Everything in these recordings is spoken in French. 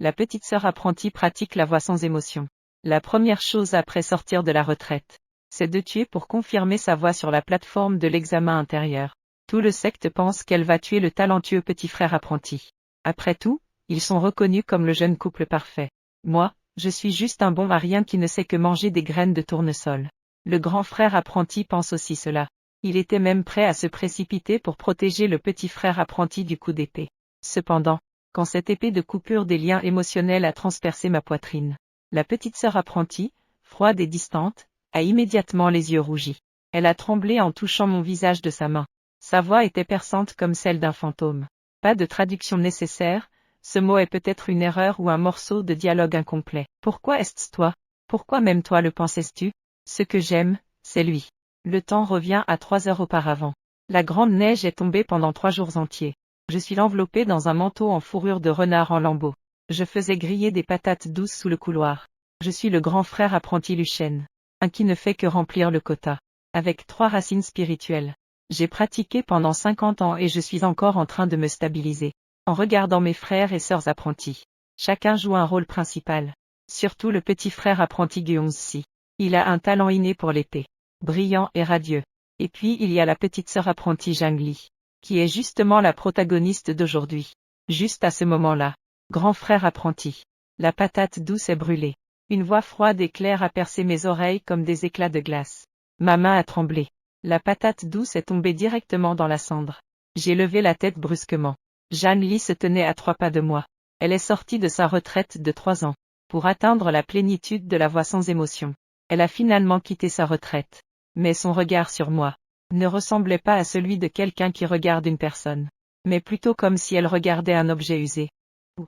La petite sœur apprentie pratique la voix sans émotion. La première chose après sortir de la retraite, c'est de tuer pour confirmer sa voix sur la plateforme de l'examen intérieur. Tout le secte pense qu'elle va tuer le talentueux petit frère apprenti. Après tout, ils sont reconnus comme le jeune couple parfait. Moi, je suis juste un bon à rien qui ne sait que manger des graines de tournesol. Le grand frère apprenti pense aussi cela. Il était même prêt à se précipiter pour protéger le petit frère apprenti du coup d'épée. Cependant, quand cette épée de coupure des liens émotionnels a transpercé ma poitrine, la petite sœur apprentie, froide et distante, a immédiatement les yeux rougis. Elle a tremblé en touchant mon visage de sa main. Sa voix était perçante comme celle d'un fantôme. Pas de traduction nécessaire, ce mot est peut-être une erreur ou un morceau de dialogue incomplet. Pourquoi est-ce toi? Pourquoi même toi le pensais-tu? Ce que j'aime, c'est lui. Le temps revient à 3 heures auparavant. La grande neige est tombée pendant 3 jours entiers. Je suis enveloppé dans un manteau en fourrure de renard en lambeaux. Je faisais griller des patates douces sous le couloir. Je suis le grand frère apprenti Lucien. Un qui ne fait que remplir le quota. Avec 3 racines spirituelles. J'ai pratiqué pendant 50 ans et je suis encore en train de me stabiliser. En regardant mes frères et sœurs apprentis. Chacun joue un rôle principal. Surtout le petit frère apprenti Guionzi. Il a un talent inné pour l'épée. Brillant et radieux. Et puis il y a la petite sœur apprentie Zhang Li. Qui est justement la protagoniste d'aujourd'hui. Juste à ce moment-là. Grand frère apprenti. La patate douce est brûlée. Une voix froide et claire a percé mes oreilles comme des éclats de glace. Ma main a tremblé. La patate douce est tombée directement dans la cendre. J'ai levé la tête brusquement. Zhang Li se tenait à 3 pas de moi. Elle est sortie de sa retraite de 3 ans. Pour atteindre la plénitude de la voix sans émotion. Elle a finalement quitté sa retraite. Mais son regard sur moi ne ressemblait pas à celui de quelqu'un qui regarde une personne. Mais plutôt comme si elle regardait un objet usé. Ou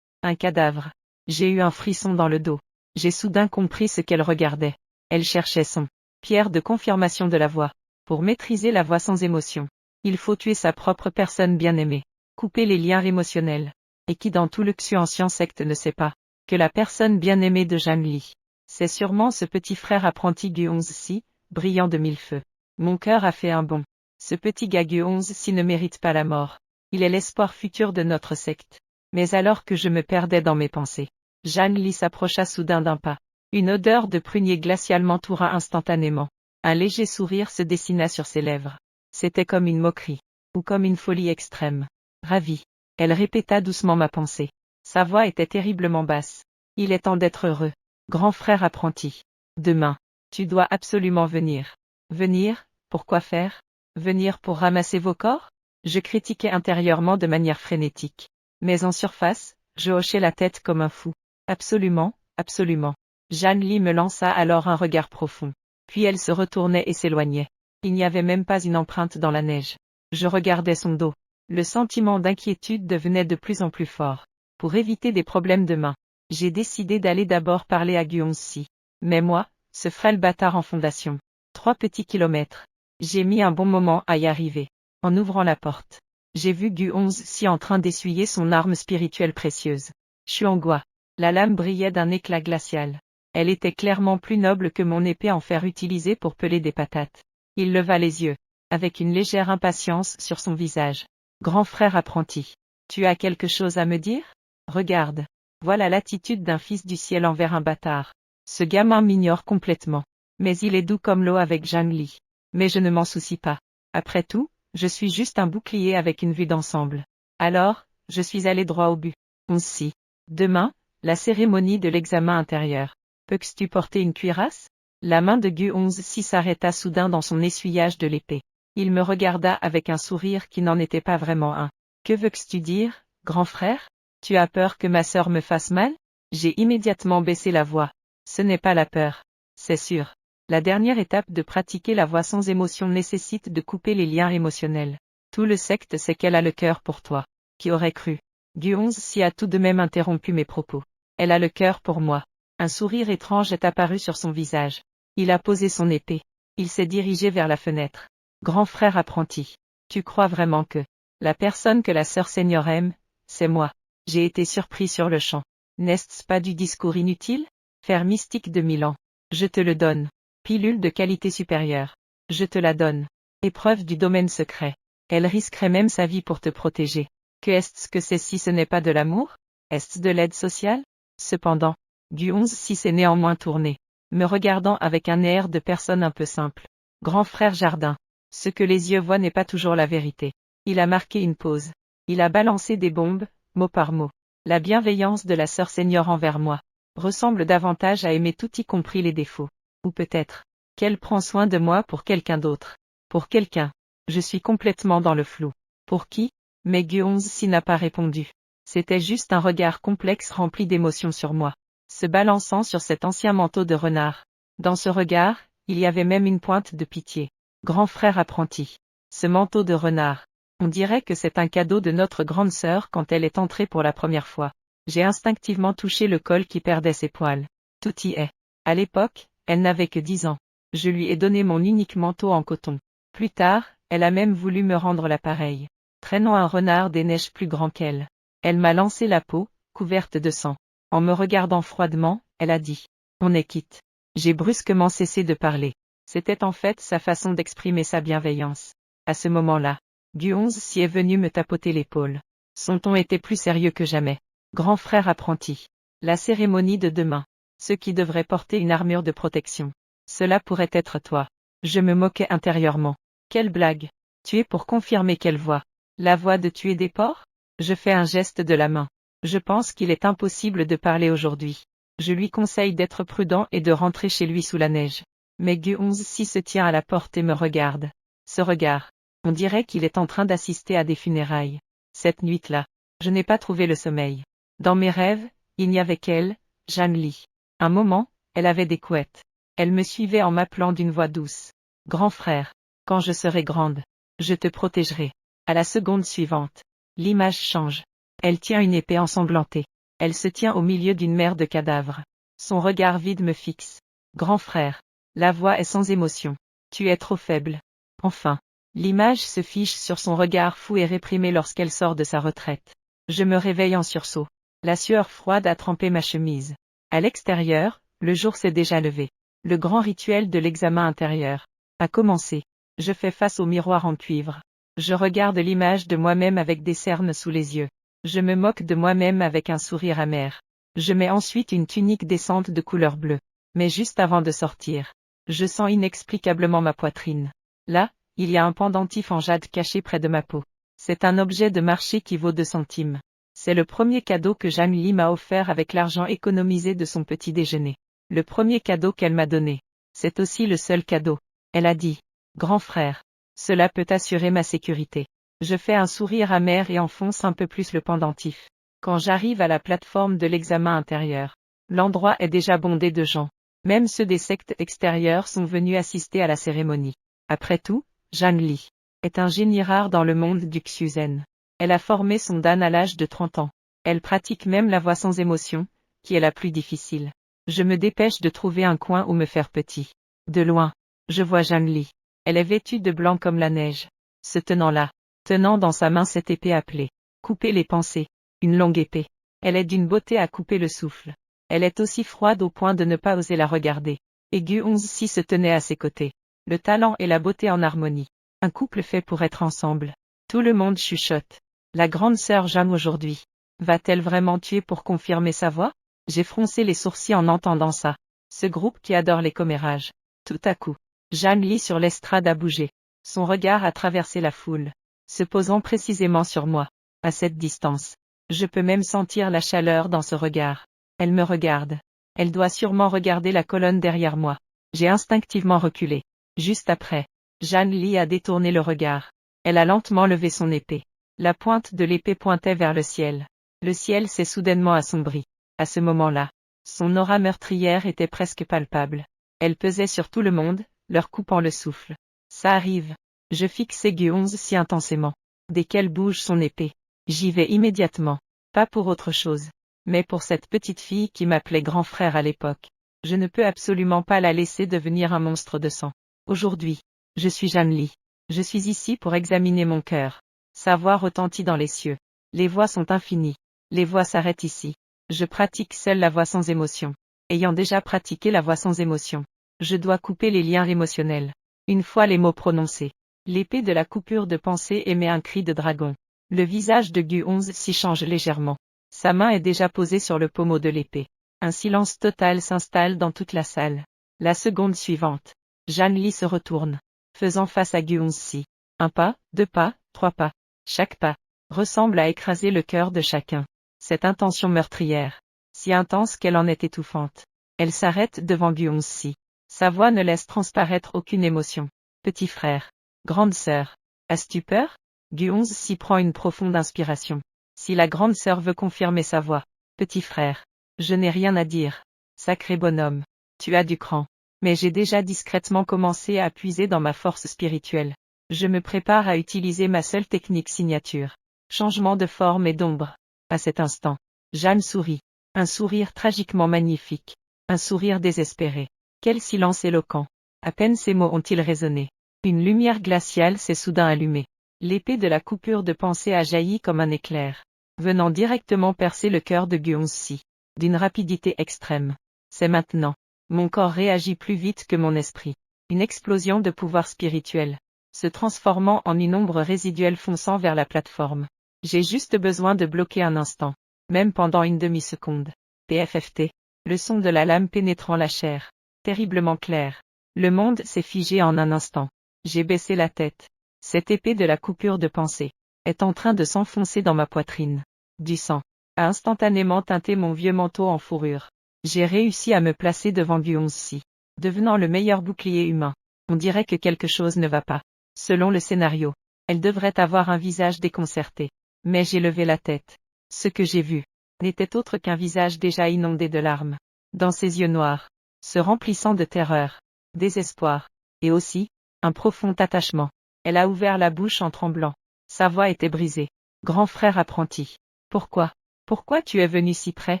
un cadavre. J'ai eu un frisson dans le dos. J'ai soudain compris ce qu'elle regardait. Elle cherchait son pierre de confirmation de la voix. Pour maîtriser la voix sans émotion, il faut tuer sa propre personne bien-aimée. Couper les liens émotionnels. Et qui dans tout le Xuanxian secte ne sait pas que la personne bien-aimée de Zhang Li, c'est sûrement ce petit frère apprenti Guionzi, brillant de 1000 feux. Mon cœur a fait un bond. Ce petit gars Guionzi ne mérite pas la mort. Il est l'espoir futur de notre secte. Mais alors que je me perdais dans mes pensées, Zhang Li s'approcha soudain d'un pas. Une odeur de prunier glacial m'entoura instantanément. Un léger sourire se dessina sur ses lèvres. C'était comme une moquerie. Ou comme une folie extrême. Ravie. Elle répéta doucement ma pensée. Sa voix était terriblement basse. Il est temps d'être heureux. Grand frère apprenti. Demain. Tu dois absolument venir. Venir, pour quoi faire? Venir pour ramasser vos corps? Je critiquais intérieurement de manière frénétique. Mais en surface, je hochais la tête comme un fou. Absolument, absolument. Zhang Li me lança alors un regard profond. Puis elle se retournait et s'éloignait. Il n'y avait même pas une empreinte dans la neige. Je regardais son dos. Le sentiment d'inquiétude devenait de plus en plus fort. Pour éviter des problèmes de main, j'ai décidé d'aller d'abord parler à Guionzi. Mais moi, ce frêle bâtard en fondation. 3 petits kilomètres. J'ai mis un bon moment à y arriver. En ouvrant la porte, j'ai vu Guionzi en train d'essuyer son arme spirituelle précieuse. Xuangua. La lame brillait d'un éclat glacial. Elle était clairement plus noble que mon épée en fer utilisée pour peler des patates. Il leva les yeux, avec une légère impatience sur son visage. Grand frère apprenti. Tu as quelque chose à me dire? Regarde. Voilà l'attitude d'un fils du ciel envers un bâtard. Ce gamin m'ignore complètement. Mais il est doux comme l'eau avec Zhang Li. Mais je ne m'en soucie pas. Après tout, je suis juste un bouclier avec une vue d'ensemble. Alors, je suis allé droit au but. Si. Demain, la cérémonie de l'examen intérieur. Peux-tu porter une cuirasse? La main de Guionzi s'arrêta soudain dans son essuyage de l'épée. Il me regarda avec un sourire qui n'en était pas vraiment un. Que veux-tu dire, grand frère? Tu as peur que ma sœur me fasse mal? J'ai immédiatement baissé la voix. Ce n'est pas la peur. C'est sûr. La dernière étape de pratiquer la voix sans émotion nécessite de couper les liens émotionnels. Tout le secte sait qu'elle a le cœur pour toi. Qui aurait cru? Guionzi a tout de même interrompu mes propos. Elle a le cœur pour moi. Un sourire étrange est apparu sur son visage. Il a posé son épée. Il s'est dirigé vers la fenêtre. Grand frère apprenti. Tu crois vraiment que la personne que la sœur Seigneur aime, c'est moi? J'ai été surpris sur le champ. N'est-ce pas du discours inutile? Fer mystique de 1000 ans. Je te le donne. Pilule de qualité supérieure. Je te la donne. Épreuve du domaine secret. Elle risquerait même sa vie pour te protéger. Que est-ce que c'est si ce n'est pas de l'amour? Est-ce de l'aide sociale? Cependant, Gu11-6 est néanmoins tourné, me regardant avec un air de personne un peu simple. Grand frère Jardin. Ce que les yeux voient n'est pas toujours la vérité. Il a marqué une pause. Il a balancé des bombes, mot par mot. La bienveillance de la sœur senior envers moi ressemble davantage à aimer tout y compris les défauts. Ou peut-être qu'elle prend soin de moi pour quelqu'un d'autre. Pour quelqu'un. Je suis complètement dans le flou. Pour qui? Mais Gu11-6 n'a pas répondu. C'était juste un regard complexe rempli d'émotions sur moi, se balançant sur cet ancien manteau de renard. Dans ce regard, il y avait même une pointe de pitié. Grand frère apprenti. Ce manteau de renard. On dirait que c'est un cadeau de notre grande sœur quand elle est entrée pour la première fois. J'ai instinctivement touché le col qui perdait ses poils. Tout y est. À l'époque, elle n'avait que 10 ans. Je lui ai donné mon unique manteau en coton. Plus tard, elle a même voulu me rendre l'appareil. Traînant un renard des neiges plus grand qu'elle. Elle m'a lancé la peau, couverte de sang. En me regardant froidement, elle a dit « On est quitte ». J'ai brusquement cessé de parler. C'était en fait sa façon d'exprimer sa bienveillance. À ce moment-là, Gu11-6 est venu me tapoter l'épaule. Son ton était plus sérieux que jamais. Grand frère apprenti. La cérémonie de demain. Ceux qui devraient porter une armure de protection. Cela pourrait être toi. Je me moquais intérieurement. Quelle blague. Tu es pour confirmer quelle voix? La voix de tuer des porcs? Je fais un geste de la main. Je pense qu'il est impossible de parler aujourd'hui. Je lui conseille d'être prudent et de rentrer chez lui sous la neige. Mais Gu11-6 se tient à la porte et me regarde. Ce regard. On dirait qu'il est en train d'assister à des funérailles. Cette nuit-là, je n'ai pas trouvé le sommeil. Dans mes rêves, il n'y avait qu'elle, Jeanne Lee. Un moment, elle avait des couettes. Elle me suivait en m'appelant d'une voix douce. Grand frère, quand je serai grande, je te protégerai. À la seconde suivante, l'image change. Elle tient une épée ensanglantée. Elle se tient au milieu d'une mer de cadavres. Son regard vide me fixe. Grand frère. La voix est sans émotion. Tu es trop faible. Enfin. L'image se fiche sur son regard fou et réprimé lorsqu'elle sort de sa retraite. Je me réveille en sursaut. La sueur froide a trempé ma chemise. À l'extérieur, le jour s'est déjà levé. Le grand rituel de l'examen intérieur a commencé. Je fais face au miroir en cuivre. Je regarde l'image de moi-même avec des cernes sous les yeux. Je me moque de moi-même avec un sourire amer. Je mets ensuite une tunique descente de couleur bleue. Mais juste avant de sortir, je sens inexplicablement ma poitrine. Là, il y a un pendentif en jade caché près de ma peau. C'est un objet de marché qui vaut 2 centimes. C'est le premier cadeau que Jeanne Lee m'a offert avec l'argent économisé de son petit déjeuner. Le premier cadeau qu'elle m'a donné. C'est aussi le seul cadeau. Elle a dit, grand frère, cela peut assurer ma sécurité. Je fais un sourire amer et enfonce un peu plus le pendentif. Quand j'arrive à la plateforme de l'examen intérieur, l'endroit est déjà bondé de gens. Même ceux des sectes extérieures sont venus assister à la cérémonie. Après tout, Jeanne Lee est un génie rare dans le monde du Xuzen. Elle a formé son Dan à l'âge de 30 ans. Elle pratique même la voix sans émotion, qui est la plus difficile. Je me dépêche de trouver un coin où me faire petit. De loin, je vois Jeanne Lee. Elle est vêtue de blanc comme la neige. Se tenant là, tenant dans sa main cette épée appelée « couper les pensées », une longue épée. Elle est d'une beauté à couper le souffle. Elle est aussi froide au point de ne pas oser la regarder. Et Gu11-6 se tenait à ses côtés. Le talent et la beauté en harmonie. Un couple fait pour être ensemble. Tout le monde chuchote. La grande sœur Jeanne aujourd'hui. Va-t-elle vraiment tuer pour confirmer sa voix? J'ai froncé les sourcils en entendant ça. Ce groupe qui adore les commérages. Tout à coup, Jeanne Lee sur l'estrade a bougé. Son regard a traversé la foule, se posant précisément sur moi. À cette distance, je peux même sentir la chaleur dans ce regard. Elle me regarde. Elle doit sûrement regarder la colonne derrière moi. J'ai instinctivement reculé. Juste après, Jeanne Lee a détourné le regard. Elle a lentement levé son épée. La pointe de l'épée pointait vers le ciel. Le ciel s'est soudainement assombri. À ce moment-là, son aura meurtrière était presque palpable. Elle pesait sur tout le monde, leur coupant le souffle. Ça arrive. Je fixais Gu11 si intensément. Dès qu'elle bouge son épée, j'y vais immédiatement. Pas pour autre chose, mais pour cette petite fille qui m'appelait grand frère à l'époque. Je ne peux absolument pas la laisser devenir un monstre de sang. Aujourd'hui, je suis Jeanne Lee. Je suis ici pour examiner mon cœur. Sa voix retentit dans les cieux. Les voix sont infinies. Les voix s'arrêtent ici. Je pratique seule la voix sans émotion. Ayant déjà pratiqué la voix sans émotion, je dois couper les liens émotionnels. Une fois les mots prononcés, l'épée de la coupure de pensée émet un cri de dragon. Le visage de Gu11 s'y change légèrement. Sa main est déjà posée sur le pommeau de l'épée. Un silence total s'installe dans toute la salle. La seconde suivante, Zhang Li se retourne, faisant face à Guongxi. Un pas, 2 pas, 3 pas. Chaque pas ressemble à écraser le cœur de chacun. Cette intention meurtrière, si intense qu'elle en est étouffante. Elle s'arrête devant Guongxi. Sa voix ne laisse transparaître aucune émotion. Petit frère, grande sœur, as-tu peur? Guongxi prend une profonde inspiration. Si la grande sœur veut confirmer sa voix, petit frère, je n'ai rien à dire. Sacré bonhomme, tu as du cran. Mais j'ai déjà discrètement commencé à puiser dans ma force spirituelle. Je me prépare à utiliser ma seule technique signature. Changement de forme et d'ombre. À cet instant, Jeanne sourit. Un sourire tragiquement magnifique. Un sourire désespéré. Quel silence éloquent. À peine ces mots ont-ils résonné. Une lumière glaciale s'est soudain allumée. L'épée de la coupure de pensée a jailli comme un éclair, venant directement percer le cœur de Guongxi. D'une rapidité extrême. C'est maintenant. Mon corps réagit plus vite que mon esprit. Une explosion de pouvoir spirituel, se transformant en une ombre résiduelle fonçant vers la plateforme. J'ai juste besoin de bloquer un instant, même pendant une demi-seconde. PFFT. Le son de la lame pénétrant la chair. Terriblement clair. Le monde s'est figé en un instant. J'ai baissé la tête. Cette épée de la coupure de pensée est en train de s'enfoncer dans ma poitrine. Du sang a instantanément teinté mon vieux manteau en fourrure. J'ai réussi à me placer devant Guongxi, devenant le meilleur bouclier humain. On dirait que quelque chose ne va pas. Selon le scénario, elle devrait avoir un visage déconcerté. Mais j'ai levé la tête. Ce que j'ai vu n'était autre qu'un visage déjà inondé de larmes. Dans ses yeux noirs, se remplissant de terreur, désespoir, et aussi, un profond attachement. Elle a ouvert la bouche en tremblant. Sa voix était brisée. Grand frère apprenti. Pourquoi? Pourquoi tu es venu si près?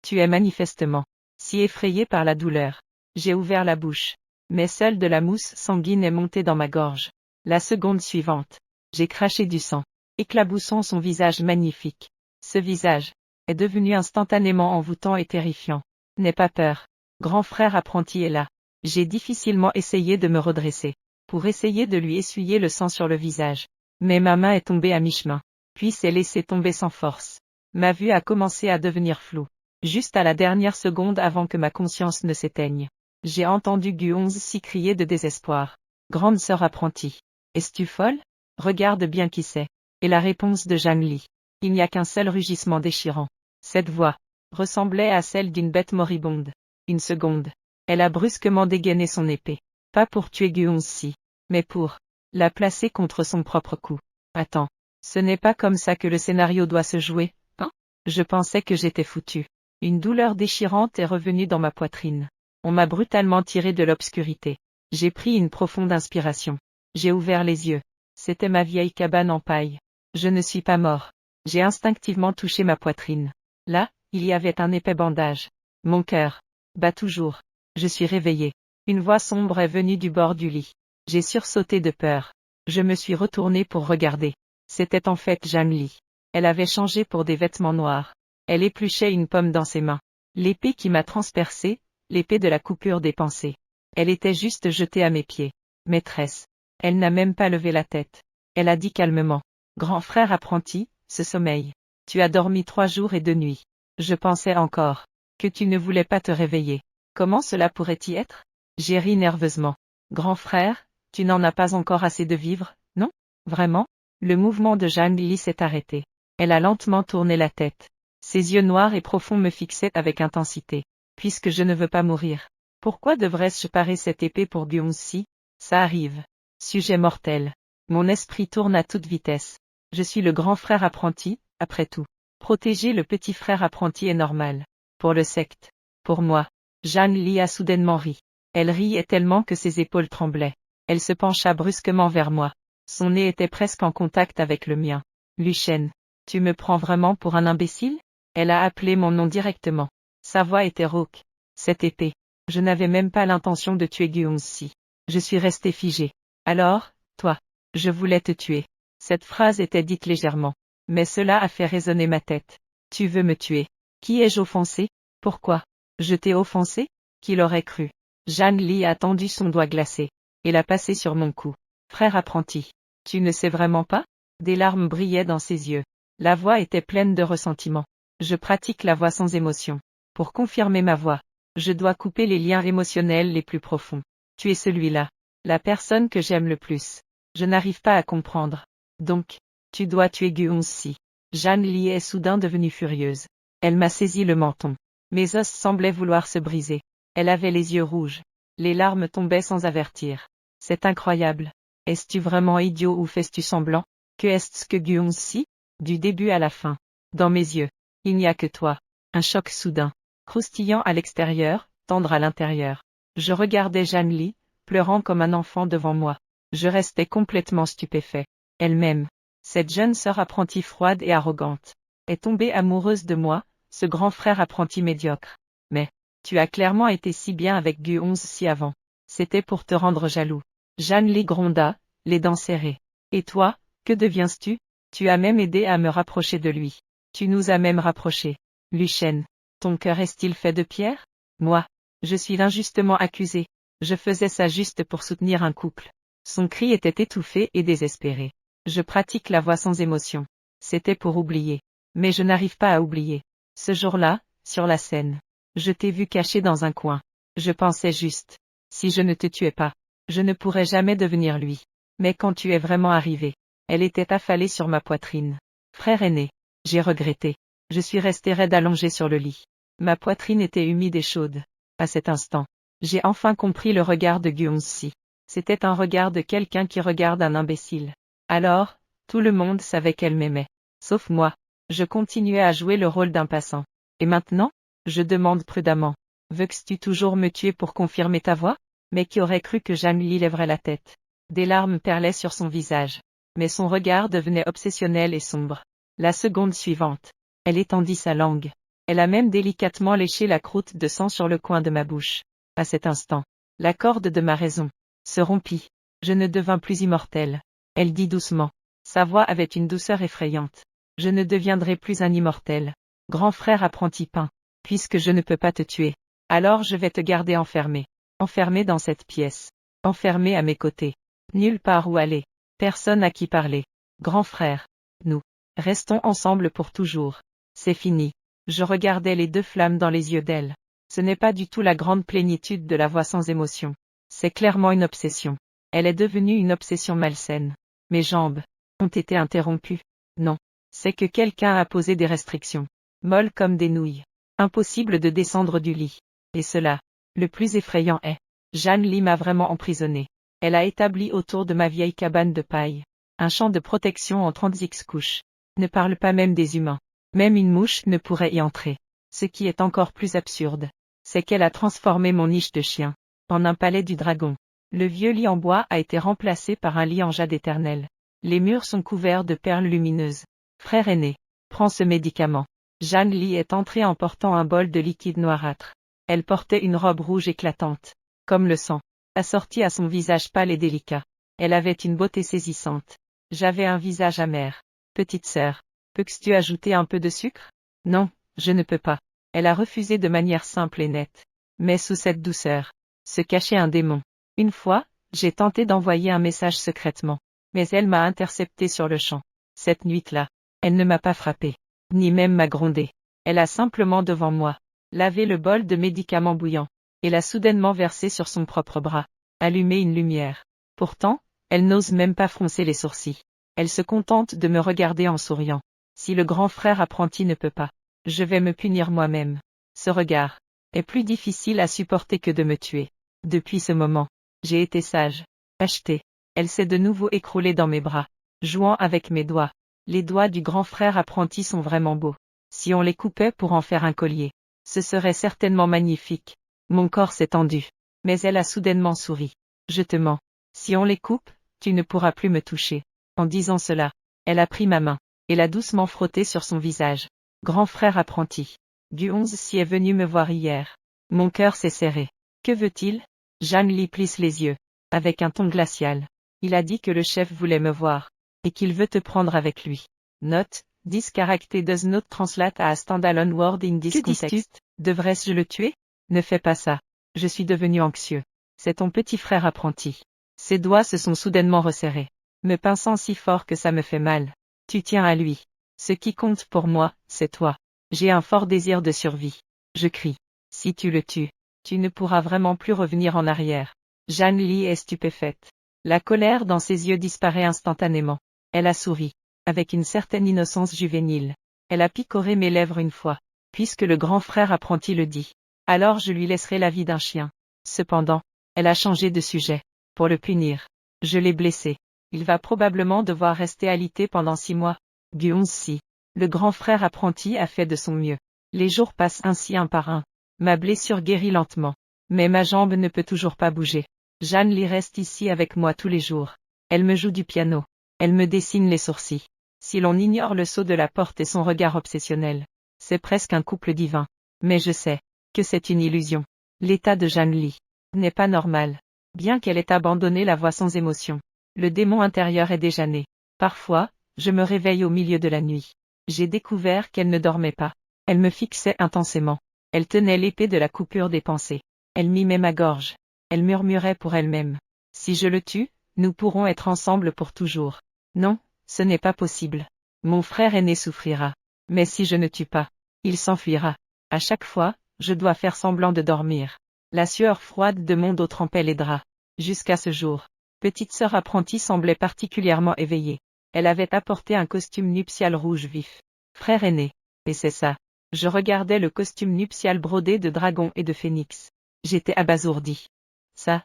Tu es manifestement si effrayé par la douleur. J'ai ouvert la bouche. Mais seule de la mousse sanguine est montée dans ma gorge. La seconde suivante, j'ai craché du sang, éclaboussant son visage magnifique. Ce visage est devenu instantanément envoûtant et terrifiant. N'aie pas peur. Grand frère apprenti est là. J'ai difficilement essayé de me redresser, pour essayer de lui essuyer le sang sur le visage. Mais ma main est tombée à mi-chemin, puis s'est laissée tomber sans force. Ma vue a commencé à devenir floue. Juste à la dernière seconde avant que ma conscience ne s'éteigne, j'ai entendu Guongxi crier de désespoir. Grande sœur apprentie. Es-tu folle? Regarde bien qui c'est. Et la réponse de Zhang Li. Il n'y a qu'un seul rugissement déchirant. Cette voix ressemblait à celle d'une bête moribonde. Une seconde. Elle a brusquement dégainé son épée. Pas pour tuer Guongxi, mais pour la placer contre son propre cou. Attends. Ce n'est pas comme ça que le scénario doit se jouer, hein? Je pensais que j'étais foutu. Une douleur déchirante est revenue dans ma poitrine. On m'a brutalement tiré de l'obscurité. J'ai pris une profonde inspiration. J'ai ouvert les yeux. C'était ma vieille cabane en paille. Je ne suis pas mort. J'ai instinctivement touché ma poitrine. Là, il y avait un épais bandage. Mon cœur bat toujours. Je suis réveillé. Une voix sombre est venue du bord du lit. J'ai sursauté de peur. Je me suis retourné pour regarder. C'était en fait Zhang Li. Elle avait changé pour des vêtements noirs. Elle épluchait une pomme dans ses mains. L'épée qui m'a transpercé, l'épée de la coupure des pensées. Elle était juste jetée à mes pieds. Maîtresse. Elle n'a même pas levé la tête. Elle a dit calmement. Grand frère apprenti, ce sommeil. Tu as dormi 3 jours et 2 nuits. Je pensais encore que tu ne voulais pas te réveiller. Comment cela pourrait-y être? J'ai ri nerveusement. Grand frère, tu n'en as pas encore assez de vivre, non? Vraiment? Le mouvement de Zhang Li s'est arrêté. Elle a lentement tourné la tête. Ses yeux noirs et profonds me fixaient avec intensité. Puisque je ne veux pas mourir, pourquoi devrais-je parer cette épée pour Guongxi? Ça arrive. Sujet mortel. Mon esprit tourne à toute vitesse. Je suis le grand frère apprenti, après tout. Protéger le petit frère apprenti est normal. Pour le secte. Pour moi. Zhang Li a soudainement ri. Elle riait tellement que ses épaules tremblaient. Elle se pencha brusquement vers moi. Son nez était presque en contact avec le mien. Lu Shen. Tu me prends vraiment pour un imbécile? Elle a appelé mon nom directement. Sa voix était rauque. Cette épée. Je n'avais même pas l'intention de tuer Guongxi. Je suis resté figé. Alors, toi. Je voulais te tuer. Cette phrase était dite légèrement. Mais cela a fait résonner ma tête. Tu veux me tuer. Qui ai-je offensé? Pourquoi? Je t'ai offensé? Qui l'aurait cru? Zhang Li a tendu son doigt glacé. Et l'a passé sur mon cou. Frère apprenti. Tu ne sais vraiment pas? Des larmes brillaient dans ses yeux. La voix était pleine de ressentiment. Je pratique la voix sans émotion. Pour confirmer ma voix, je dois couper les liens émotionnels les plus profonds. Tu es celui-là. La personne que j'aime le plus. Je n'arrive pas à comprendre. Donc, tu dois tuer Guon-si. Jeanne Li est soudain devenue furieuse. Elle m'a saisi le menton. Mes os semblaient vouloir se briser. Elle avait les yeux rouges. Les larmes tombaient sans avertir. C'est incroyable. Es-tu vraiment idiot ou fais-tu semblant? Que est-ce que Guon-si? Du début à la fin. Dans mes yeux. Il n'y a que toi. Un choc soudain. Croustillant à l'extérieur, tendre à l'intérieur. Je regardais Jeanne Li, pleurant comme un enfant devant moi. Je restais complètement stupéfait. Elle-même, cette jeune sœur apprentie froide et arrogante, est tombée amoureuse de moi, ce grand frère apprenti médiocre. Mais, tu as clairement été si bien avec Guon-si avant. C'était pour te rendre jaloux. Jeanne Li gronda, les dents serrées. Et toi, que deviens-tu? Tu as même aidé à me rapprocher de lui. Tu nous as même rapprochés. Lucien, ton cœur est-il fait de pierre? Moi, je suis injustement accusé. Je faisais ça juste pour soutenir un couple. Son cri était étouffé et désespéré. Je pratique la voix sans émotion. C'était pour oublier. Mais je n'arrive pas à oublier. Ce jour-là, sur la scène, je t'ai vu caché dans un coin. Je pensais juste, si je ne te tuais pas, je ne pourrais jamais devenir lui. Mais quand tu es vraiment arrivé, elle était affalée sur ma poitrine. Frère aîné, j'ai regretté. Je suis resté raide allongé sur le lit. Ma poitrine était humide et chaude. À cet instant, j'ai enfin compris le regard de Guon-si. C'était un regard de quelqu'un qui regarde un imbécile. Alors, tout le monde savait qu'elle m'aimait. Sauf moi. Je continuais à jouer le rôle d'un passant. Et maintenant? Je demande prudemment. Veux-tu toujours me tuer pour confirmer ta voix? Mais qui aurait cru que Jeanne Li lèverait la tête? Des larmes perlaient sur son visage. Mais son regard devenait obsessionnel et sombre. La seconde suivante, elle étendit sa langue. Elle a même délicatement léché la croûte de sang sur le coin de ma bouche. À cet instant, la corde de ma raison se rompit. Je ne devins plus immortel. Elle dit doucement. Sa voix avait une douceur effrayante. Je ne deviendrai plus un immortel. Grand frère apprenti pain. Puisque je ne peux pas te tuer. Alors je vais te garder enfermé. Enfermé dans cette pièce. Enfermé à mes côtés. Nulle part où aller. Personne à qui parler. Grand frère. Nous. Restons ensemble pour toujours. C'est fini. Je regardais les deux flammes dans les yeux d'elle. Ce n'est pas du tout la grande plénitude de la voix sans émotion. C'est clairement une obsession. Elle est devenue une obsession malsaine. Mes jambes ont été interrompues. Non. C'est que quelqu'un a posé des restrictions. Molles comme des nouilles. Impossible de descendre du lit. Et cela, le plus effrayant est, Jeanne Li m'a vraiment emprisonné. Elle a établi autour de ma vieille cabane de paille un champ de protection en 36 couches. Ne parle pas même des humains. Même une mouche ne pourrait y entrer. Ce qui est encore plus absurde, c'est qu'elle a transformé mon niche de chien en un palais du dragon. Le vieux lit en bois a été remplacé par un lit en jade éternel. Les murs sont couverts de perles lumineuses. Frère aîné, prends ce médicament. Jeanne Li est entrée en portant un bol de liquide noirâtre. Elle portait une robe rouge éclatante, comme le sang, assortie à son visage pâle et délicat. Elle avait une beauté saisissante. J'avais un visage amer. Petite sœur, peux-tu ajouter un peu de sucre? Non, je ne peux pas. Elle a refusé de manière simple et nette. Mais sous cette douceur, se cachait un démon. Une fois, j'ai tenté d'envoyer un message secrètement. Mais elle m'a intercepté sur le champ. Cette nuit-là, elle ne m'a pas frappé, ni même m'a grondé. Elle a simplement devant moi lavé le bol de médicaments bouillants, et l'a soudainement versé sur son propre bras, allumé une lumière. Pourtant, elle n'ose même pas froncer les sourcils. Elle se contente de me regarder en souriant. Si le grand frère apprenti ne peut pas, je vais me punir moi-même. Ce regard est plus difficile à supporter que de me tuer. Depuis ce moment, j'ai été sage, achetée. Elle s'est de nouveau écroulée dans mes bras, jouant avec mes doigts. Les doigts du grand frère apprenti sont vraiment beaux. Si on les coupait pour en faire un collier, ce serait certainement magnifique. Mon corps s'est tendu. Mais elle a soudainement souri. Je te mens. Si on les coupe, tu ne pourras plus me toucher. En disant cela, elle a pris ma main, et l'a doucement frottée sur son visage. Grand frère apprenti. Guon-si est venu me voir hier. Mon cœur s'est serré. Que veut-il? Jeanne Li plisse les yeux, avec un ton glacial. Il a dit que le chef voulait me voir, et qu'il veut te prendre avec lui. Note, this character does not translate a standalone word in this context. Devrais-je le tuer? Ne fais pas ça. Je suis devenu anxieux. C'est ton petit frère apprenti. Ses doigts se sont soudainement resserrés, me pinçant si fort que ça me fait mal. Tu tiens à lui. Ce qui compte pour moi, c'est toi. J'ai un fort désir de survie. Je crie. Si tu le tues, tu ne pourras vraiment plus revenir en arrière. Zhan Li est stupéfaite. La colère dans ses yeux disparaît instantanément. Elle a souri, avec une certaine innocence juvénile. Elle a picoré mes lèvres une fois, puisque le grand frère apprenti le dit. Alors je lui laisserai la vie d'un chien. Cependant, elle a changé de sujet. Pour le punir, je l'ai blessé. Il va probablement devoir rester alité pendant 6 mois. Guonzi. Le grand frère apprenti a fait de son mieux. Les jours passent ainsi un par un. Ma blessure guérit lentement. Mais ma jambe ne peut toujours pas bouger. Zhan Li reste ici avec moi tous les jours. Elle me joue du piano. Elle me dessine les sourcils. Si l'on ignore le saut de la porte et son regard obsessionnel, c'est presque un couple divin. Mais je sais que c'est une illusion. L'état de Zhan Li n'est pas normal. Bien qu'elle ait abandonné la voix sans émotion, le démon intérieur est déjà né. Parfois, je me réveille au milieu de la nuit. J'ai découvert qu'elle ne dormait pas. Elle me fixait intensément. Elle tenait l'épée de la coupure des pensées. Elle mimait ma gorge. Elle murmurait pour elle-même. Si je le tue, nous pourrons être ensemble pour toujours. Non, ce n'est pas possible. Mon frère aîné souffrira. Mais si je ne tue pas, il s'enfuira. À chaque fois, je dois faire semblant de dormir. La sueur froide de mon dos trempait les draps. Jusqu'à ce jour, petite sœur apprentie semblait particulièrement éveillée. Elle avait apporté un costume nuptial rouge vif. Frère aîné. Et c'est ça. Je regardais le costume nuptial brodé de dragons et de phénix. J'étais abasourdi. Ça,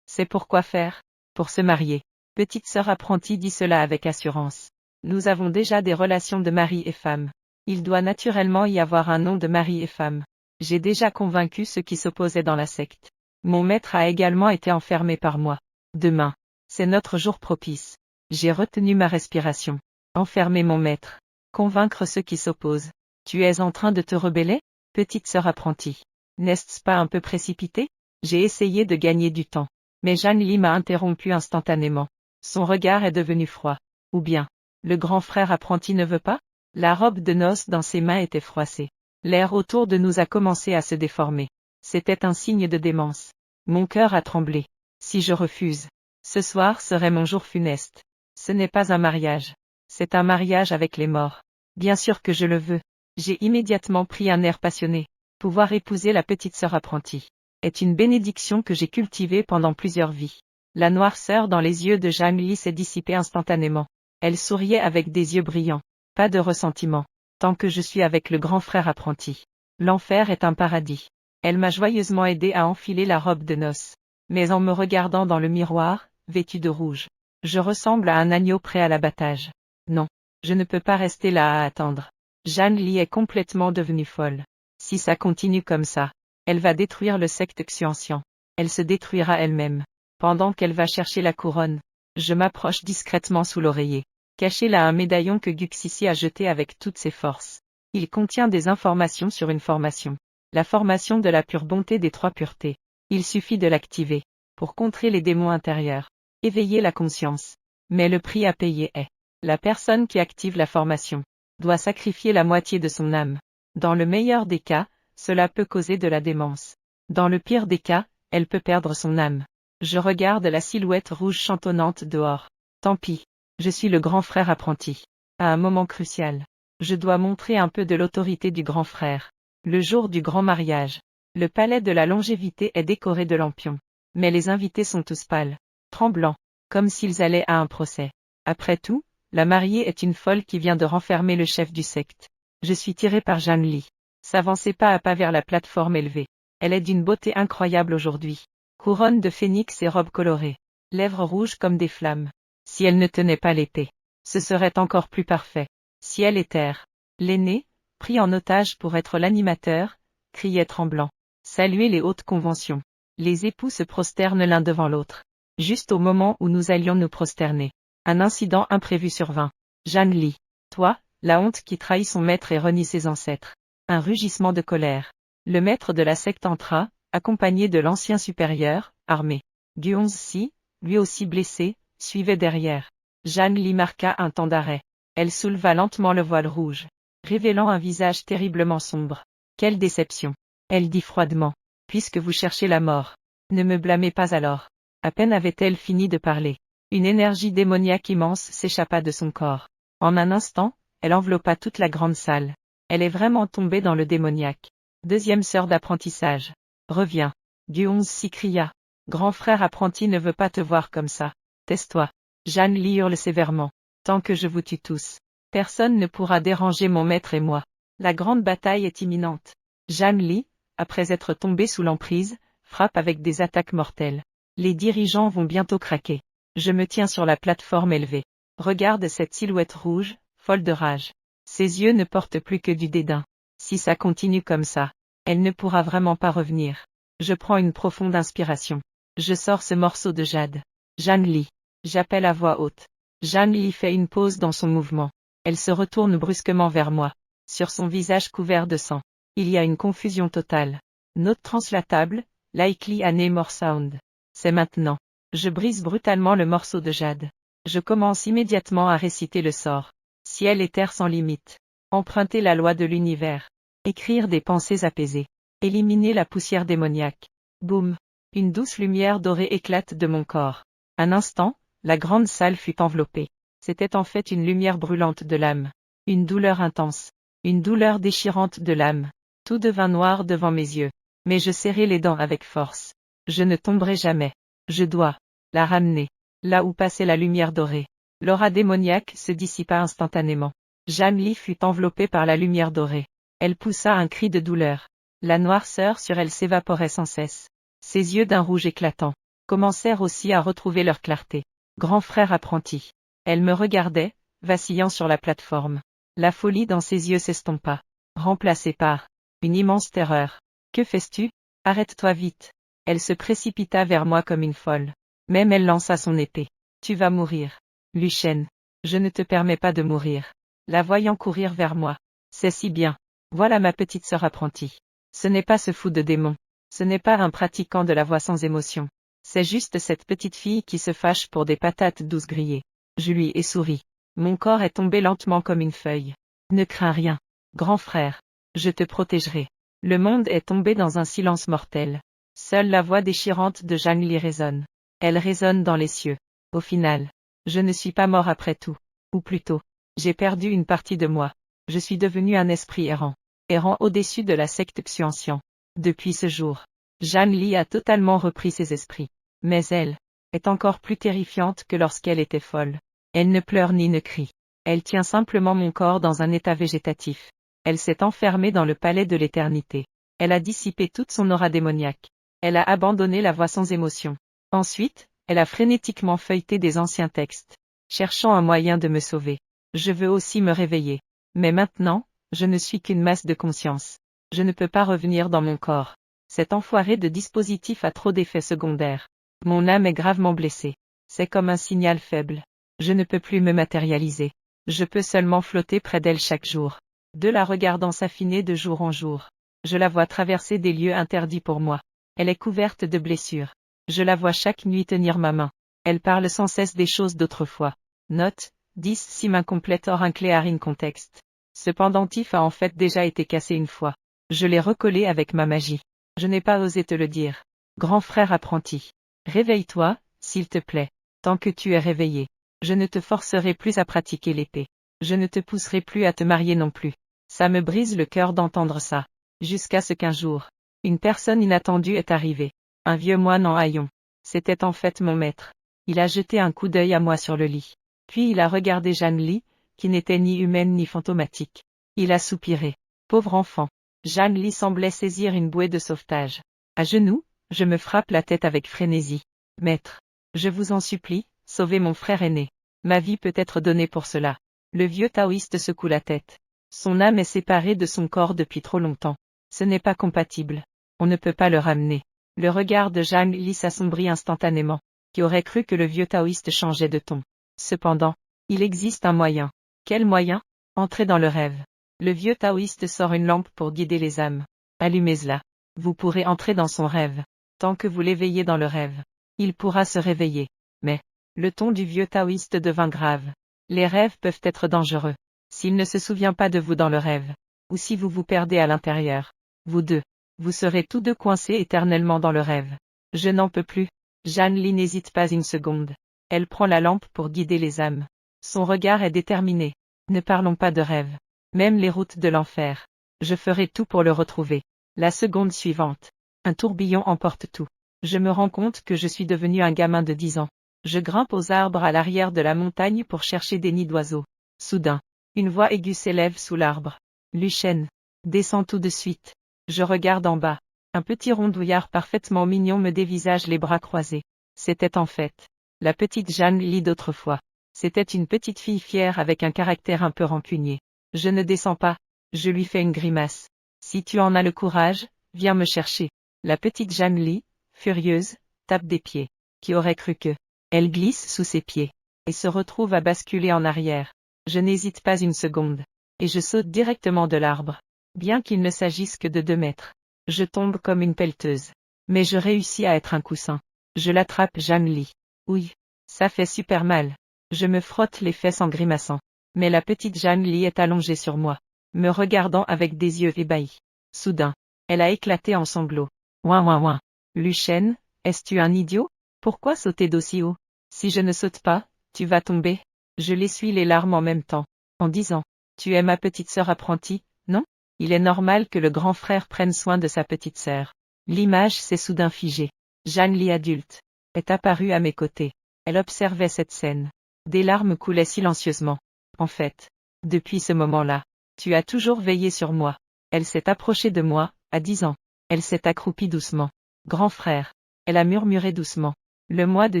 c'est pour quoi faire? Pour se marier. Petite sœur apprentie dit cela avec assurance. Nous avons déjà des relations de mari et femme. Il doit naturellement y avoir un nom de mari et femme. J'ai déjà convaincu ceux qui s'opposaient dans la secte. Mon maître a également été enfermé par moi. Demain, c'est notre jour propice. J'ai retenu ma respiration. Enfermer mon maître. Convaincre ceux qui s'opposent. Tu es en train de te rebeller? Petite sœur apprentie. N'est-ce pas un peu précipité? J'ai essayé de gagner du temps. Mais Zhan Li m'a interrompu instantanément. Son regard est devenu froid. Ou bien, le grand frère apprenti ne veut pas? La robe de noces dans ses mains était froissée. L'air autour de nous a commencé à se déformer. C'était un signe de démence. Mon cœur a tremblé. Si je refuse, ce soir serait mon jour funeste. Ce n'est pas un mariage. C'est un mariage avec les morts. Bien sûr que je le veux. J'ai immédiatement pris un air passionné. Pouvoir épouser la petite sœur apprentie est une bénédiction que j'ai cultivée pendant plusieurs vies. La noirceur dans les yeux de Zhan Li s'est dissipée instantanément. Elle souriait avec des yeux brillants. Pas de ressentiment. Tant que je suis avec le grand frère apprenti. L'enfer est un paradis. Elle m'a joyeusement aidé à enfiler la robe de noces. Mais en me regardant dans le miroir, vêtue de rouge, je ressemble à un agneau prêt à l'abattage. Non, je ne peux pas rester là à attendre. Zhan Li est complètement devenue folle. Si ça continue comme ça, elle va détruire le secte Xuanxian. Elle se détruira elle-même. Pendant qu'elle va chercher la couronne, je m'approche discrètement sous l'oreiller. Caché là un médaillon que Guxisi a jeté avec toutes ses forces. Il contient des informations sur une formation. La formation de la pure bonté des 3 puretés. Il suffit de l'activer. Pour contrer les démons intérieurs. Éveiller la conscience. Mais le prix à payer est. La personne qui active la formation doit sacrifier la moitié de son âme. Dans le meilleur des cas, cela peut causer de la démence. Dans le pire des cas, elle peut perdre son âme. Je regarde la silhouette rouge chantonnante dehors. Tant pis. Je suis le grand frère apprenti. À un moment crucial, je dois montrer un peu de l'autorité du grand frère. Le jour du grand mariage. Le palais de la longévité est décoré de lampions. Mais les invités sont tous pâles, tremblants, comme s'ils allaient à un procès. Après tout, la mariée est une folle qui vient de renfermer le chef du secte. Je suis tiré par Zhan Li. S'avancer pas à pas vers la plateforme élevée. Elle est d'une beauté incroyable aujourd'hui. Couronne de phénix et robe colorée. Lèvres rouges comme des flammes. Si elle ne tenait pas l'épée, ce serait encore plus parfait. Si elle est terre. L'aîné, pris en otage pour être l'animateur, criait tremblant. Saluez les hautes conventions. Les époux se prosternent l'un devant l'autre. Juste au moment où nous allions nous prosterner. Un incident imprévu survint. Zhan Li. Toi, la honte qui trahit son maître et renie ses ancêtres. Un rugissement de colère. Le maître de la secte entra, accompagné de l'ancien supérieur, armé. Guonzi, lui aussi blessé, suivait derrière. Zhan Li marqua un temps d'arrêt. Elle souleva lentement le voile rouge, révélant un visage terriblement sombre. Quelle déception. Elle dit froidement. Puisque vous cherchez la mort, ne me blâmez pas alors. À peine avait-elle fini de parler. Une énergie démoniaque immense s'échappa de son corps. En un instant, elle enveloppa toute la grande salle. Elle est vraiment tombée dans le démoniaque. Deuxième sœur d'apprentissage. Reviens. Du 11 s'écria. Grand frère apprenti ne veut pas te voir comme ça. Tais-toi. Jeanne Lee hurle sévèrement. Tant que je vous tue tous. Personne ne pourra déranger mon maître et moi. La grande bataille est imminente. Jeanne Lee, après être tombée sous l'emprise, frappe avec des attaques mortelles. Les dirigeants vont bientôt craquer. Je me tiens sur la plateforme élevée. Regarde cette silhouette rouge, folle de rage. Ses yeux ne portent plus que du dédain. Si ça continue comme ça, elle ne pourra vraiment pas revenir. Je prends une profonde inspiration. Je sors ce morceau de jade. Jeanne Lee. J'appelle à voix haute. Jeanne Lee fait une pause dans son mouvement. Elle se retourne brusquement vers moi. Sur son visage couvert de sang, il y a une confusion totale. Note translatable, likely a name or sound. C'est maintenant. Je brise brutalement le morceau de jade. Je commence immédiatement à réciter le sort. Ciel et terre sans limite. Emprunter la loi de l'univers. Écrire des pensées apaisées. Éliminer la poussière démoniaque. Boum. Une douce lumière dorée éclate de mon corps. Un instant, la grande salle fut enveloppée. C'était en fait une lumière brûlante de l'âme. Une douleur intense. Une douleur déchirante de l'âme. Tout devint noir devant mes yeux. Mais je serrai les dents avec force. Je ne tomberai jamais. Je dois la ramener. Là où passait la lumière dorée. L'aura démoniaque se dissipa instantanément. Jeanne Lee fut enveloppée par la lumière dorée. Elle poussa un cri de douleur. La noirceur sur elle s'évaporait sans cesse. Ses yeux d'un rouge éclatant commencèrent aussi à retrouver leur clarté. Grand frère apprenti. Elle me regardait, vacillant sur la plateforme. La folie dans ses yeux s'estompa, remplacée par une immense terreur. Que fais-tu? Arrête-toi vite. Elle se précipita vers moi comme une folle. Même elle lança son épée. Tu vas mourir. Lucien. Je ne te permets pas de mourir. La voyant courir vers moi. C'est si bien. Voilà ma petite sœur apprentie. Ce n'est pas ce fou de démon. Ce n'est pas un pratiquant de la voix sans émotion. C'est juste cette petite fille qui se fâche pour des patates douces grillées. Je lui ai souri. Mon corps est tombé lentement comme une feuille. Ne crains rien. Grand frère. Je te protégerai. Le monde est tombé dans un silence mortel. Seule la voix déchirante de Jeanne Lee résonne. Elle résonne dans les cieux. Au final, je ne suis pas mort après tout. Ou plutôt, j'ai perdu une partie de moi. Je suis devenu un esprit errant. Errant au-dessus de la secte Xuanxian. Depuis ce jour, Jeanne Lee a totalement repris ses esprits. Mais elle est encore plus terrifiante que lorsqu'elle était folle. Elle ne pleure ni ne crie. Elle tient simplement mon corps dans un état végétatif. Elle s'est enfermée dans le palais de l'éternité. Elle a dissipé toute son aura démoniaque. Elle a abandonné la voix sans émotion. Ensuite, elle a frénétiquement feuilleté des anciens textes, cherchant un moyen de me sauver. Je veux aussi me réveiller. Mais maintenant, je ne suis qu'une masse de conscience. Je ne peux pas revenir dans mon corps. Cet enfoiré de dispositif a trop d'effets secondaires. Mon âme est gravement blessée. C'est comme un signal faible. Je ne peux plus me matérialiser. Je peux seulement flotter près d'elle chaque jour. De la regardant s'affiner de jour en jour. Je la vois traverser des lieux interdits pour moi. Elle est couverte de blessures. Je la vois chaque nuit tenir ma main. Elle parle sans cesse des choses d'autrefois. Note, 10 sim incomplète or unclear in context. Ce pendentif a en fait déjà été cassé une fois. Je l'ai recollé avec ma magie. Je n'ai pas osé te le dire. Grand frère apprenti. Réveille-toi, s'il te plaît. Tant que tu es réveillé. Je ne te forcerai plus à pratiquer l'épée. Je ne te pousserai plus à te marier non plus. Ça me brise le cœur d'entendre ça. Jusqu'à ce qu'un jour, une personne inattendue est arrivée. Un vieux moine en haillons. C'était en fait mon maître. Il a jeté un coup d'œil à moi sur le lit. Puis il a regardé Jeanne Lee, qui n'était ni humaine ni fantomatique. Il a soupiré. Pauvre enfant. Jeanne Lee semblait saisir une bouée de sauvetage. À genoux, je me frappe la tête avec frénésie. Maître. Je vous en supplie, sauvez mon frère aîné. Ma vie peut être donnée pour cela. Le vieux taoïste secoue la tête. Son âme est séparée de son corps depuis trop longtemps. Ce n'est pas compatible. On ne peut pas le ramener. Le regard de Jeanne Lee s'assombrit instantanément. Qui aurait cru que le vieux taoïste changeait de ton? Cependant, il existe un moyen. Quel moyen? Entrez dans le rêve. Le vieux taoïste sort une lampe pour guider les âmes. Allumez-la. Vous pourrez entrer dans son rêve. Tant que vous l'éveillez dans le rêve, il pourra se réveiller. Mais, le ton du vieux taoïste devint grave. Les rêves peuvent être dangereux. S'il ne se souvient pas de vous dans le rêve, ou si vous vous perdez à l'intérieur, vous deux, vous serez tous deux coincés éternellement dans le rêve. Je n'en peux plus. Jeanne Lee n'hésite pas une seconde. Elle prend la lampe pour guider les âmes. Son regard est déterminé. Ne parlons pas de rêve. Même les routes de l'enfer. Je ferai tout pour le retrouver. La seconde suivante. Un tourbillon emporte tout. Je me rends compte que je suis devenu un gamin de 10 ans. Je grimpe aux arbres à l'arrière de la montagne pour chercher des nids d'oiseaux. Soudain, une voix aiguë s'élève sous l'arbre. Lucien, descends tout de suite. Je regarde en bas. Un petit rondouillard parfaitement mignon me dévisage les bras croisés. C'était en fait la petite Jeanne Lee d'autrefois. C'était une petite fille fière avec un caractère un peu rancunier. Je ne descends pas. Je lui fais une grimace. Si tu en as le courage, viens me chercher. La petite Jeanne Lee, furieuse, tape des pieds. Qui aurait cru que elle glisse sous ses pieds et se retrouve à basculer en arrière. Je n'hésite pas une seconde. Et je saute directement de l'arbre. Bien qu'il ne s'agisse que de 2 mètres. Je tombe comme une pelleteuse. Mais je réussis à être un coussin. Je l'attrape Jeanne Lee. Oui. Ça fait super mal. Je me frotte les fesses en grimaçant. Mais la petite Jeanne Lee est allongée sur moi, me regardant avec des yeux ébahis. Soudain, elle a éclaté en sanglots. Ouin ouin ouin. Lucien, es-tu un idiot? Pourquoi sauter d'aussi haut? Si je ne saute pas, tu vas tomber. Je l'essuie les larmes en même temps, en disant, tu es ma petite sœur apprentie, non? Il est normal que le grand frère prenne soin de sa petite sœur. L'image s'est soudain figée. Jeanne Lee adulte est apparue à mes côtés. Elle observait cette scène. Des larmes coulaient silencieusement. En fait, depuis ce moment-là, tu as toujours veillé sur moi. Elle s'est approchée de moi, à 10 ans. Elle s'est accroupie doucement. Grand frère. Elle a murmuré doucement. Le moi de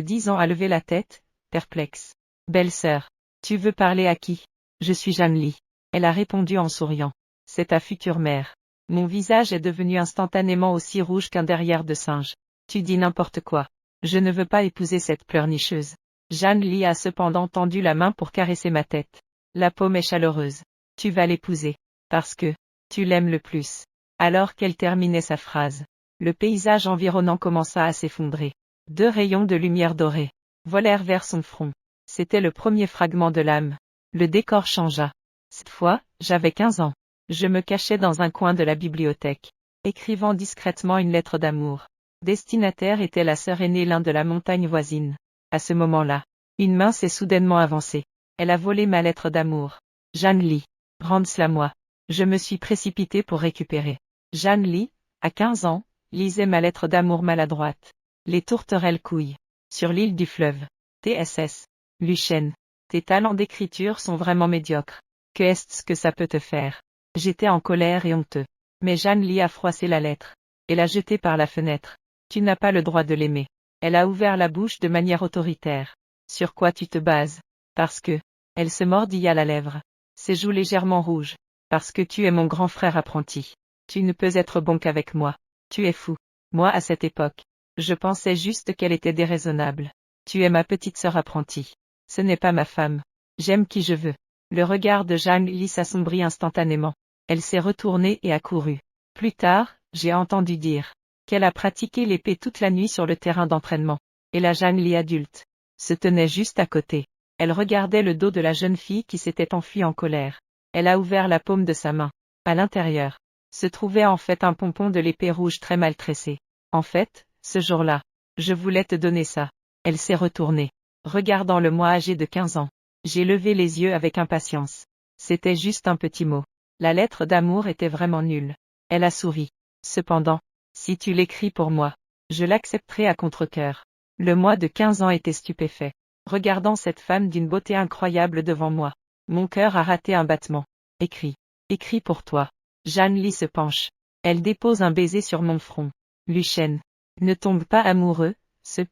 10 ans a levé la tête, perplexe. Belle-sœur. Tu veux parler à qui? Je suis Jeanne Lee. Elle a répondu en souriant. C'est ta future mère. Mon visage est devenu instantanément aussi rouge qu'un derrière de singe. Tu dis n'importe quoi. Je ne veux pas épouser cette pleurnicheuse. Jeanne Lee a cependant tendu la main pour caresser ma tête. La paume est chaleureuse. Tu vas l'épouser. Parce que tu l'aimes le plus. Alors qu'elle terminait sa phrase, le paysage environnant commença à s'effondrer. 2 rayons de lumière dorée volèrent vers son front. C'était le premier fragment de l'âme. Le décor changea. Cette fois, j'avais 15 ans. Je me cachais dans un coin de la bibliothèque, écrivant discrètement une lettre d'amour. Destinataire était la sœur aînée l'un de la montagne voisine. À ce moment-là, une main s'est soudainement avancée. Elle a volé ma lettre d'amour. Jeanne Lee, rends-la-moi. Je me suis précipité pour récupérer. Jeanne Lee, à 15 ans, lisait ma lettre d'amour maladroite. Les tourterelles couillent. Sur l'île du fleuve. TSS. Lucien. Tes talents d'écriture sont vraiment médiocres. Qu'est-ce que ça peut te faire? J'étais en colère et honteux. Mais Jeanne Lee a froissé la lettre. Et l'a jetée par la fenêtre. Tu n'as pas le droit de l'aimer. Elle a ouvert la bouche de manière autoritaire. Sur quoi tu te bases? Parce que. Elle se mordilla la lèvre. Ses joues légèrement rouges. Parce que tu es mon grand frère apprenti. Tu ne peux être bon qu'avec moi. Tu es fou. Moi à cette époque. Je pensais juste qu'elle était déraisonnable. Tu es ma petite sœur apprentie. Ce n'est pas ma femme. J'aime qui je veux. Le regard de Jeanne Lee s'assombrit instantanément. Elle s'est retournée et a couru. Plus tard, j'ai entendu dire qu'elle a pratiqué l'épée toute la nuit sur le terrain d'entraînement. Et la Jeanne Lee adulte se tenait juste à côté. Elle regardait le dos de la jeune fille qui s'était enfuie en colère. Elle a ouvert la paume de sa main. À l'intérieur se trouvait en fait un pompon de l'épée rouge très mal tressé. En fait, ce jour-là, je voulais te donner ça. Elle s'est retournée, regardant le moi âgé de 15 ans. J'ai levé les yeux avec impatience. C'était juste un petit mot. La lettre d'amour était vraiment nulle. Elle a souri. Cependant, si tu l'écris pour moi, je l'accepterai à contre-cœur. Le moi de 15 ans était stupéfait, regardant cette femme d'une beauté incroyable devant moi. Mon cœur a raté un battement. Écris. Écris pour toi. Jeanne Lee se penche. Elle dépose un baiser sur mon front. Lucien. Ne tombe pas amoureux,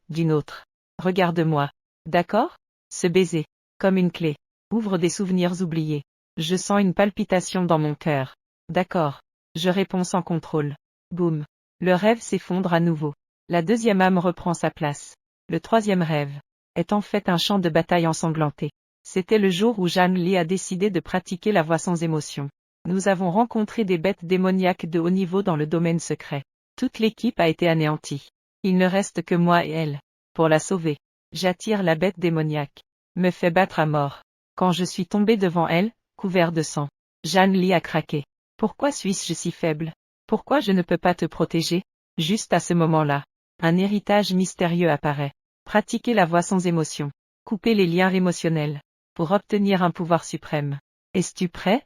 d'une autre. Regarde-moi. D'accord? Ce baiser, comme une clé, ouvre des souvenirs oubliés. Je sens une palpitation dans mon cœur. D'accord. Je réponds sans contrôle. Boum. Le rêve s'effondre à nouveau. La deuxième âme reprend sa place. Le troisième rêve est en fait un champ de bataille ensanglanté. C'était le jour où Jeanne Lee a décidé de pratiquer la voix sans émotion. Nous avons rencontré des bêtes démoniaques de haut niveau dans le domaine secret. Toute l'équipe a été anéantie. Il ne reste que moi et elle. Pour la sauver, j'attire la bête démoniaque. Me fait battre à mort. Quand je suis tombé devant elle, couvert de sang, Jeanne Lee a craqué. Pourquoi suis-je si faible? Pourquoi je ne peux pas te protéger? Juste à ce moment-là, un héritage mystérieux apparaît. Pratiquer la voix sans émotion. Couper les liens émotionnels. Pour obtenir un pouvoir suprême. Es-tu prêt,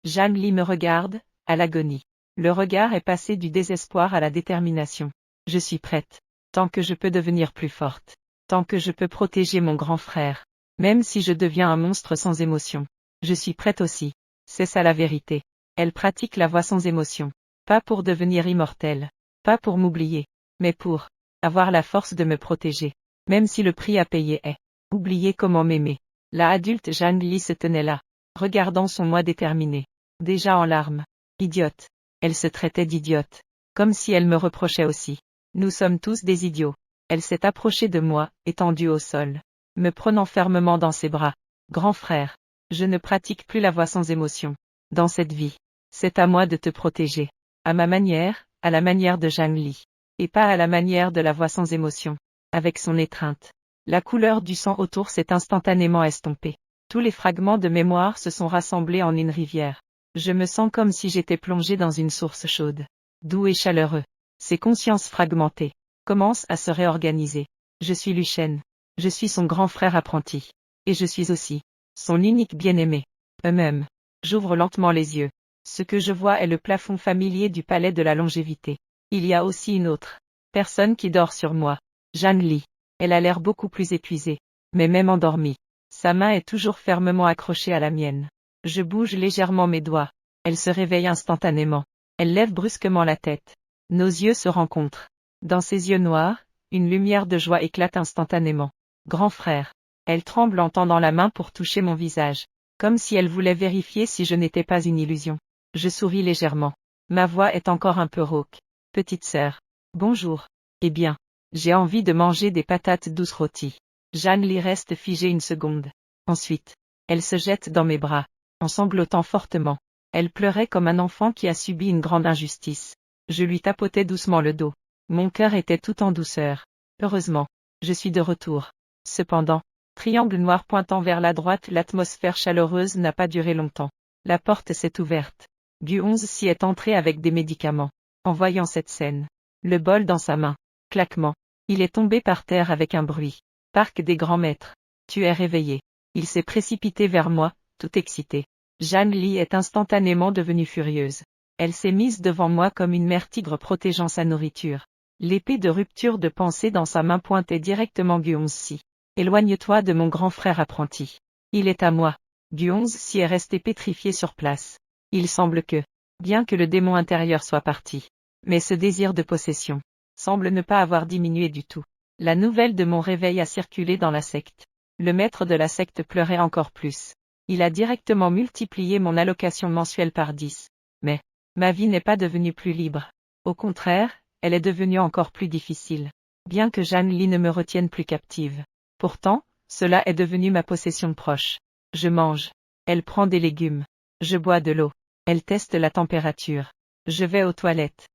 Jeanne Lee me regarde, à l'agonie. Le regard est passé du désespoir à la détermination. Je suis prête. Tant que je peux devenir plus forte. Tant que je peux protéger mon grand frère. Même si je deviens un monstre sans émotion. Je suis prête aussi. C'est ça la vérité. Elle pratique la voix sans émotion. Pas pour devenir immortelle. Pas pour m'oublier. Mais pour avoir la force de me protéger. Même si le prix à payer est oublier comment m'aimer. La adulte Jeanne Lee se tenait là, regardant son moi déterminé. Déjà en larmes. Idiote. Elle se traitait d'idiote. Comme si elle me reprochait aussi. Nous sommes tous des idiots. Elle s'est approchée de moi, étendue au sol. Me prenant fermement dans ses bras. Grand frère. Je ne pratique plus la voix sans émotion. Dans cette vie. C'est à moi de te protéger. À ma manière, à la manière de Jeanne Lee. Et pas à la manière de la voix sans émotion. Avec son étreinte. La couleur du sang autour s'est instantanément estompée. Tous les fragments de mémoire se sont rassemblés en une rivière. Je me sens comme si j'étais plongé dans une source chaude. Doux et chaleureux. Ces consciences fragmentées commencent à se réorganiser. Je suis Lucien. Je suis son grand frère apprenti. Et je suis aussi son unique bien-aimé. Eux-mêmes. J'ouvre lentement les yeux. Ce que je vois est le plafond familier du palais de la longévité. Il y a aussi une autre personne qui dort sur moi. Jeanne Lee. Elle a l'air beaucoup plus épuisée. Mais même endormie. Sa main est toujours fermement accrochée à la mienne. Je bouge légèrement mes doigts. Elle se réveille instantanément. Elle lève brusquement la tête. Nos yeux se rencontrent. Dans ses yeux noirs, une lumière de joie éclate instantanément. Grand frère. Elle tremble en tendant la main pour toucher mon visage. Comme si elle voulait vérifier si je n'étais pas une illusion. Je souris légèrement. Ma voix est encore un peu rauque. Petite sœur. Bonjour. Eh bien. J'ai envie de manger des patates douces rôties. Jeanne Lee reste figée une seconde. Ensuite. Elle se jette dans mes bras. En sanglotant fortement. Elle pleurait comme un enfant qui a subi une grande injustice. Je lui tapotais doucement le dos. Mon cœur était tout en douceur. Heureusement. Je suis de retour. Cependant. Triangle noir pointant vers la droite, l'atmosphère chaleureuse n'a pas duré longtemps. La porte s'est ouverte. Gu11 s'y est entré avec des médicaments. En voyant cette scène. Le bol dans sa main. Claquement. Il est tombé par terre avec un bruit. Parc des grands maîtres. Tu es réveillé. Il s'est précipité vers moi, tout excité. Jeanne Lee est instantanément devenue furieuse. Elle s'est mise devant moi comme une mère tigre protégeant sa nourriture. L'épée de rupture de pensée dans sa main pointait directement Gu11. Éloigne-toi de mon grand frère apprenti. Il est à moi. Gu11 est resté pétrifié sur place. Il semble que, bien que le démon intérieur soit parti, mais ce désir de possession semble ne pas avoir diminué du tout. La nouvelle de mon réveil a circulé dans la secte. Le maître de la secte pleurait encore plus. Il a directement multiplié mon allocation mensuelle par 10. Mais, ma vie n'est pas devenue plus libre. Au contraire, elle est devenue encore plus difficile. Bien que Jeanne Lee ne me retienne plus captive. Pourtant, cela est devenu ma possession proche. Je mange. Elle prend des légumes. Je bois de l'eau. Elle teste la température. Je vais aux toilettes.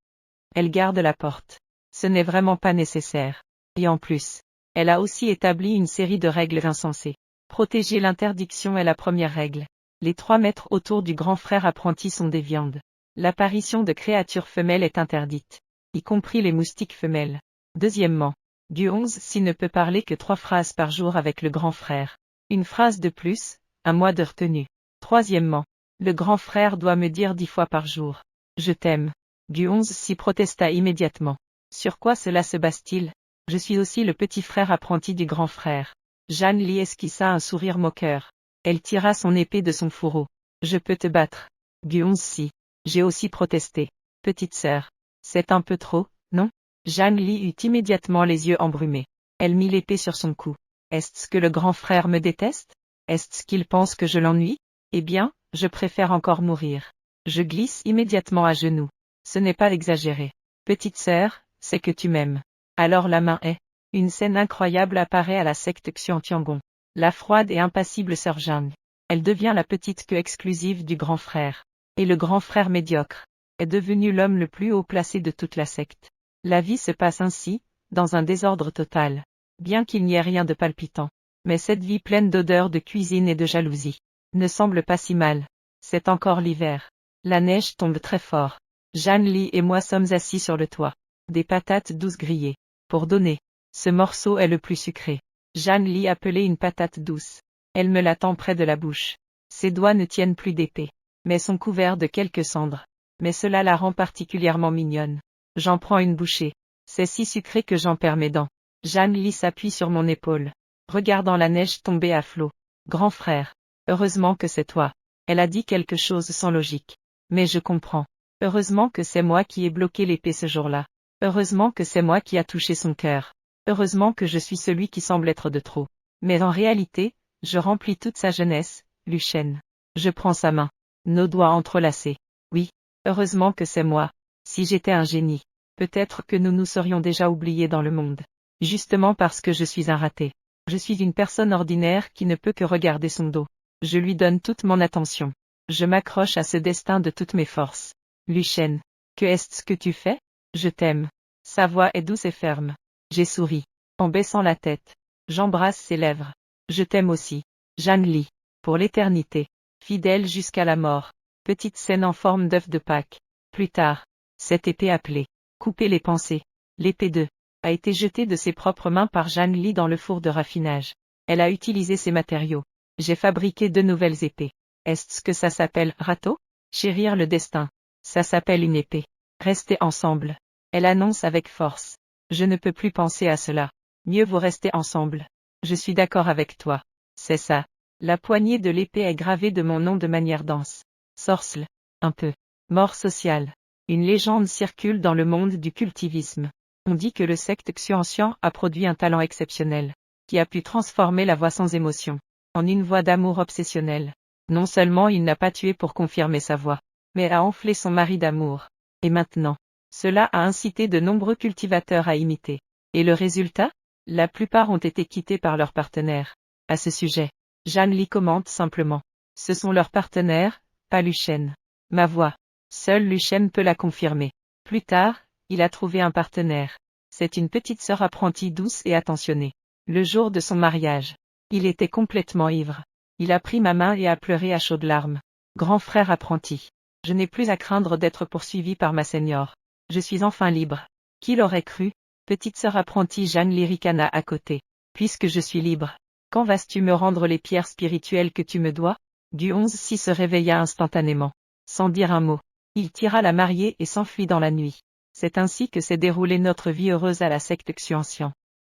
Elle garde la porte. Ce n'est vraiment pas nécessaire. Et en plus, elle a aussi établi une série de règles insensées. Protéger l'interdiction est la première règle. Les 3 mètres autour du grand frère apprenti sont des viandes. L'apparition de créatures femelles est interdite. Y compris les moustiques femelles. Deuxièmement, Gu11 ne peut parler que 3 phrases par jour avec le grand frère. Une phrase de plus, un mois de retenue. Troisièmement, le grand frère doit me dire 10 fois par jour. Je t'aime. Gu11 protesta immédiatement. Sur quoi cela se base-t-il? Je suis aussi le petit frère apprenti du grand frère. Jeanne Lee esquissa un sourire moqueur. Elle tira son épée de son fourreau. Je peux te battre. Gu11 J'ai aussi protesté. Petite sœur. C'est un peu trop, non? Jeanne Lee eut immédiatement les yeux embrumés. Elle mit l'épée sur son cou. Est-ce que le grand frère me déteste? Est-ce qu'il pense que je l'ennuie? Eh bien, je préfère encore mourir. Je glisse immédiatement à genoux. Ce n'est pas exagéré. Petite sœur, c'est que tu m'aimes. Alors la main est. Une scène incroyable apparaît à la secte Xiantiangon. La froide et impassible sœur Jeanne. Elle devient la petite queue exclusive du grand frère. Et le grand frère médiocre est devenu l'homme le plus haut placé de toute la secte. La vie se passe ainsi, dans un désordre total. Bien qu'il n'y ait rien de palpitant. Mais cette vie pleine d'odeurs de cuisine et de jalousie ne semble pas si mal. C'est encore l'hiver. La neige tombe très fort. Jeanne Lee et moi sommes assis sur le toit. Des patates douces grillées. Pour donner. Ce morceau est le plus sucré. Jeanne Lee appelait une patate douce. Elle me la tend près de la bouche. Ses doigts ne tiennent plus d'épée. mais sont couverts de quelques cendres. Mais cela la rend particulièrement mignonne. J'en prends une bouchée. C'est si sucré que j'en perds mes dents. Jeanne Lee s'appuie sur mon épaule, regardant la neige tomber à flots. Grand frère. Heureusement que c'est toi. Elle a dit quelque chose sans logique. Mais je comprends. Heureusement que c'est moi qui ai bloqué l'épée ce jour-là. Heureusement que c'est moi qui a touché son cœur. Heureusement que je suis celui qui semble être de trop. Mais en réalité, je remplis toute sa jeunesse, Lucien. Je prends sa main. Nos doigts entrelacés. Oui. Heureusement que c'est moi. Si j'étais un génie, peut-être que nous nous serions déjà oubliés dans le monde. Justement parce que je suis un raté. Je suis une personne ordinaire qui ne peut que regarder son dos. Je lui donne toute mon attention. Je m'accroche à ce destin de toutes mes forces. Lucien, que est-ce que tu fais? Je t'aime. Sa voix est douce et ferme. J'ai souri. En baissant la tête. J'embrasse ses lèvres. Je t'aime aussi. Jeanne Lee. Pour l'éternité. Fidèle jusqu'à la mort. Petite scène en forme d'œuf de Pâques. Plus tard. Cette épée appelée. Couper les pensées. L'épée de a été jetée de ses propres mains par Jeanne Lee dans le four de raffinage. Elle a utilisé ses matériaux. J'ai fabriqué 2 nouvelles épées. Est-ce que ça s'appelle râteau? Chérir le destin. Ça s'appelle une épée. Restez ensemble. Elle annonce avec force. Je ne peux plus penser à cela. Mieux vaut rester ensemble. Je suis d'accord avec toi. C'est ça. La poignée de l'épée est gravée de mon nom de manière dense. Sorcel. Un peu. Mort sociale. Une légende circule dans le monde du cultivisme. On dit que le secte Xuanxian a produit un talent exceptionnel, qui a pu transformer la voix sans émotion, en une voix d'amour obsessionnelle. Non seulement il n'a pas tué pour confirmer sa voix, mais a enflé son mari d'amour. Et maintenant, cela a incité de nombreux cultivateurs à imiter. Et le résultat? La plupart ont été quittés par leurs partenaires. À ce sujet, Jeanne Lee commente simplement. Ce sont leurs partenaires, pas Lucien. Ma voix. Seul Lucien peut la confirmer. Plus tard, il a trouvé un partenaire. C'est une petite sœur apprentie douce et attentionnée. Le jour de son mariage, il était complètement ivre. Il a pris ma main et a pleuré à chaudes larmes. Grand frère apprenti. Je n'ai plus à craindre d'être poursuivi par ma senior. Je suis enfin libre. Qui l'aurait cru? Petite sœur apprentie Jeanne Lee ricana à côté. Puisque je suis libre, quand vas-tu me rendre les pierres spirituelles que tu me dois? Du 11-6 se réveilla instantanément. Sans dire un mot. Il tira la mariée et s'enfuit dans la nuit. C'est ainsi que s'est déroulée notre vie heureuse à la secte Xuanxian.